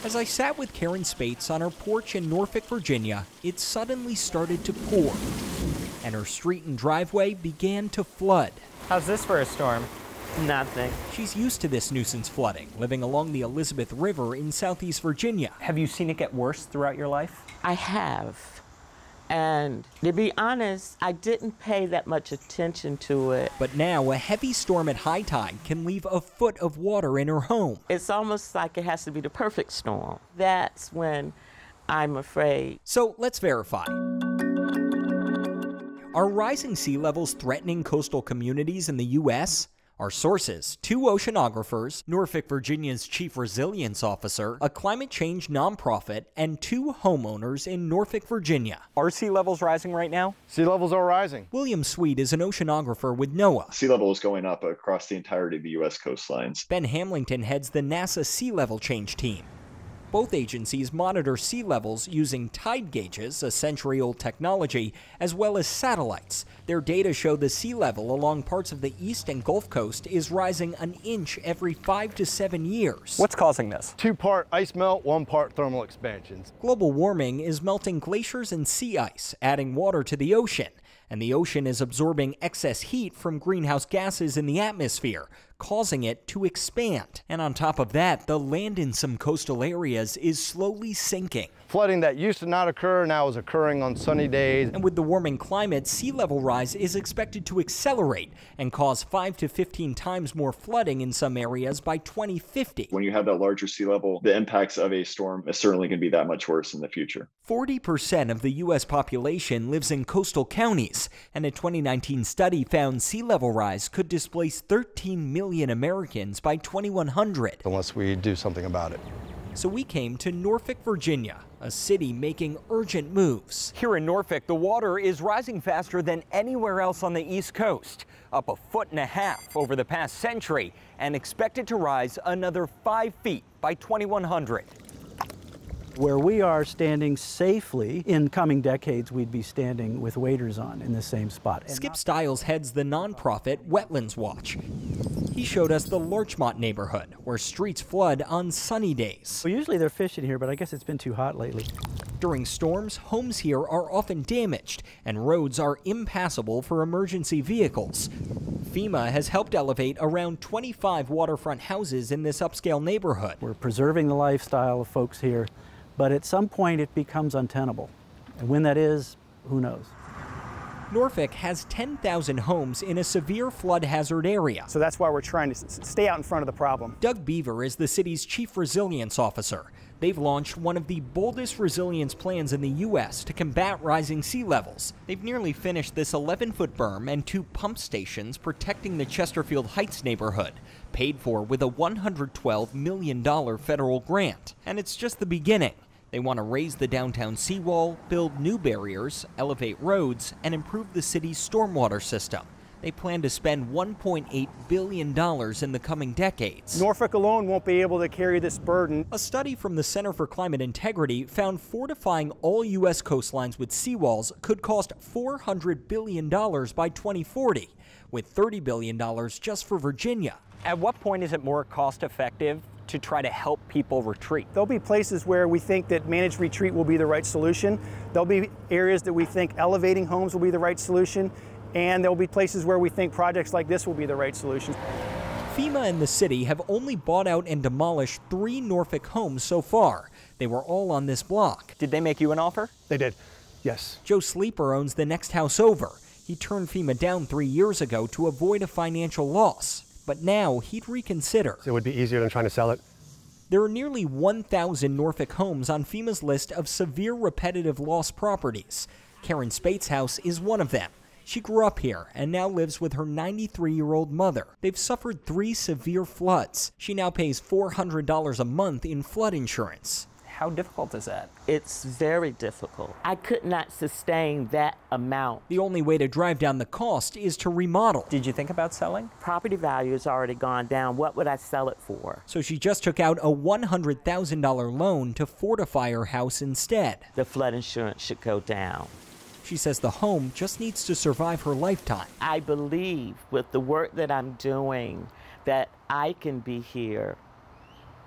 As I sat with Karen Spates on her porch in Norfolk, Virginia, it suddenly started to pour, and her street and driveway began to flood. How's this for a storm? Nothing. She's used to this nuisance flooding, living along the Elizabeth River in southeast Virginia. Have you seen it get worse throughout your life? I have. And to be honest, I didn't pay that much attention to it. But now a heavy storm at high tide can leave a foot of water in her home. It's almost like it has to be the perfect storm. That's when I'm afraid. So let's verify. Are rising sea levels threatening coastal communities in the U.S.? Our sources: 2 oceanographers, Norfolk, Virginia's chief resilience officer, a climate change nonprofit, and 2 homeowners in Norfolk, Virginia. Are sea levels rising right now? Sea levels are rising. William Sweet is an oceanographer with NOAA. Sea level is going up across the entirety of the U.S. coastlines. Ben Hamlington heads the NASA Sea Level Change Team. Both agencies monitor sea levels using tide gauges, a century-old technology, as well as satellites. Their data show the sea level along parts of the east and Gulf Coast is rising an inch every 5 to 7 years. What's causing this? 2-part ice melt, 1-part thermal expansions. Global warming is melting glaciers and sea ice, adding water to the ocean. And the ocean is absorbing excess heat from greenhouse gases in the atmosphere, causing it to expand. And on top of that, the land in some coastal areas is slowly sinking. Flooding that used to not occur now is occurring on sunny days. And with the warming climate, sea level rise is expected to accelerate and cause 5 to 15 times more flooding in some areas by 2050. When you have that larger sea level, the impacts of a storm is certainly going to be that much worse in the future. 40% of the U.S. population lives in coastal counties, and a 2019 study found sea level rise could displace 13 million Americans by 2100. Unless we do something about it. So we came to Norfolk, Virginia, a city making urgent moves. Here in Norfolk, the water is rising faster than anywhere else on the East Coast, up 1.5 feet over the past century, and expected to rise another 5 feet by 2100. Where we are standing safely, in coming decades, we'd be standing with waders on in the same spot. Skip Stiles heads the nonprofit Wetlands Watch. He showed us the Larchmont neighborhood, where streets flood on sunny days. Well, usually they're fishing here, but I guess it's been too hot lately. During storms, homes here are often damaged, and roads are impassable for emergency vehicles. FEMA has helped elevate around 25 waterfront houses in this upscale neighborhood. We're preserving the lifestyle of folks here, but at some point it becomes untenable. And when that is, who knows? Norfolk has 10,000 homes in a severe flood hazard area. So that's why we're trying to stay out in front of the problem. Doug Beaver is the city's chief resilience officer. They've launched one of the boldest resilience plans in the U.S. to combat rising sea levels. They've nearly finished this 11-foot berm and 2 pump stations protecting the Chesterfield Heights neighborhood, paid for with a $112 million federal grant. And it's just the beginning. They want to raise the downtown seawall, build new barriers, elevate roads, and improve the city's stormwater system. They plan to spend $1.8 billion in the coming decades. Norfolk alone won't be able to carry this burden. A study from the Center for Climate Integrity found fortifying all U.S. coastlines with seawalls could cost $400 billion by 2040, with $30 billion just for Virginia. At what point is it more cost-effective to try to help people retreat? There'll be places where we think that managed retreat will be the right solution. There'll be areas that we think elevating homes will be the right solution. And there'll be places where we think projects like this will be the right solution. FEMA and the city have only bought out and demolished 3 Norfolk homes so far. They were all on this block. Did they make you an offer? They did, yes. Joe Sleeper owns the next house over. He turned FEMA down 3 years ago to avoid a financial loss. But now he'd reconsider. It would be easier than trying to sell it. There are nearly 1,000 Norfolk homes on FEMA's list of severe repetitive loss properties. Karen Spates' house is one of them. She grew up here and now lives with her 93-year-old mother. They've suffered 3 severe floods. She now pays $400 a month in flood insurance. How difficult is that? It's very difficult. I could not sustain that amount. The only way to drive down the cost is to remodel. Did you think about selling? Property value has already gone down. What would I sell it for? So she just took out a $100,000 loan to fortify her house instead. The flood insurance should go down. She says the home just needs to survive her lifetime. I believe with the work that I'm doing that I can be here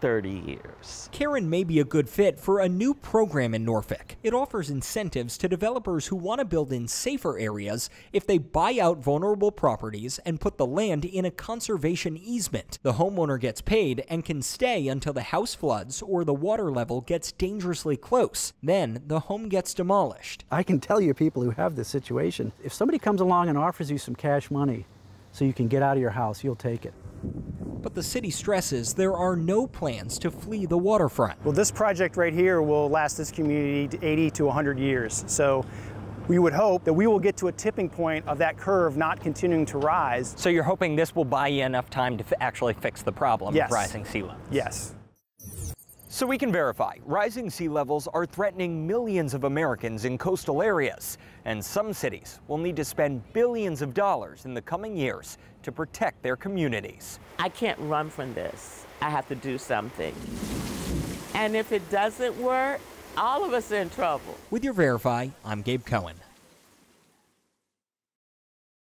30 years. Karen may be a good fit for a new program in Norfolk. It offers incentives to developers who want to build in safer areas if they buy out vulnerable properties and put the land in a conservation easement. The homeowner gets paid and can stay until the house floods or the water level gets dangerously close. Then the home gets demolished. I can tell you people who have this situation, if somebody comes along and offers you some cash money so you can get out of your house, you'll take it. But the city stresses there are no plans to flee the waterfront. Well, this project right here will last this community 80 to 100 years. So we would hope that we will get to a tipping point of that curve not continuing to rise. So you're hoping this will buy you enough time to actually fix the problem Yes. of rising sea levels? Yes. So we can verify, rising sea levels are threatening millions of Americans in coastal areas, and some cities will need to spend billions of dollars in the coming years to protect their communities. I can't run from this. I have to do something. And if it doesn't work, all of us are in trouble. With your Verify, I'm Gabe Cohen.